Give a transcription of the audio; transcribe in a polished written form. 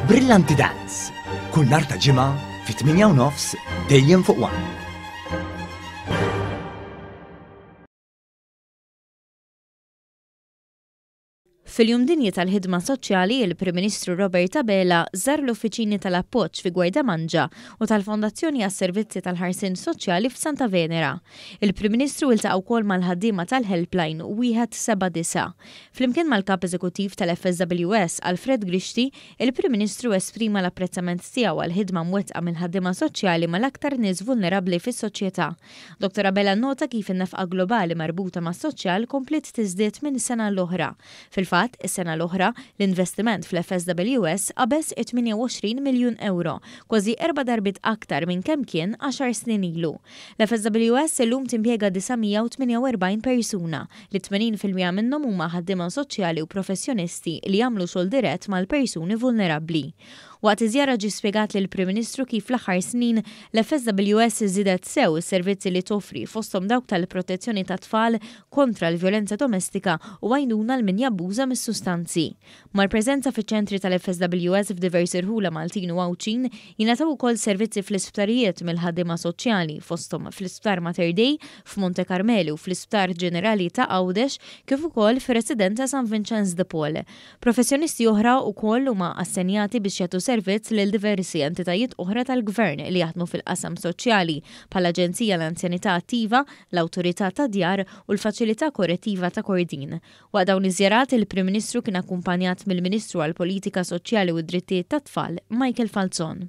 Brillanti Dance. Kull nhar ta' ġimgħa fi-8:30 dejjem fuq 1. Fil-jum dinji tal-ħidma soċjali, il-Prim Ministru Robert Abela żar l-uffiċini tal-appoġġ fi Gwajdamanġa u tal-Fondazzjoni għas-Servizzi tal-Ħarsien Soċjali f'Santa Venera. Il-Prim Ministru iltaqa' wkoll mal-ħaddiema tal-Helpline 179. Flimkien mal-Kap Eżekuttiv tal-FSWS Alfred Grixti, il-Prim Ministru esprima l-apprezzament tiegħu għall-ħidma mwettqa mill-ħaddiema soċjali mal-aktar nies vulnerabbli fis-soċjetà. Dr. Abela nnota kif in-nefqa globali marbuta mas-soċjal komplet tiżdied minn sena l-oħra. Fil-fatt, is-sena l-oħra l-investiment fl-FSWS qabeż 28 miljun euro, kważi 4 darbit aktar minn kemm kien 10 snin ilu. L-FSWS illum timpjega 948 persuna, li 80% minnhom huma ħaddiema soċjali u professjonisti li jagħmlu xogħol dirett mal-persuni vulnerabbli. Waqt iżjara ġie spjegat lill-Prim Ministru kif fl-aħħar snin l-FSWS iżidet sew is-servizzi li toffri fosthom dawk tal-protezzjoni tat-tfal kontra l-vjolenza domestika u għajnuna l-min jabbuża mis-sustanzi. Mal-preżenza fiċ-ċentri tal-FSWS f'diversi irħula Maltin u Għawċin jingħataw ukoll servizzi fl-isptarijiet mill-ħaddiema soċjali fosthom fl-Isptar Mater Dei f'Monte Carmeli u fl-Isptar Ġenerali ta' Għawdex kif ukoll fir-Residenza San Vincenz de Paul. Professjonisti oħra wkoll huma assenjati biex jagħtu servizz lil diversi entitajiet oħra tal-Gvern li jaħdmu fil-qasam soċjali bħall-Aġenzija l-Anzjanità Attiva, l-Awtorità ta' Djar u l-Faċilità Korrettiva ta' Kordin. Waqt dawn iż-żjarat il-Prim Ministru kien akkumpanjat mill-Ministru għall-Politika Soċjali u d-Drittijiet tat-Tfal Michael Falzon.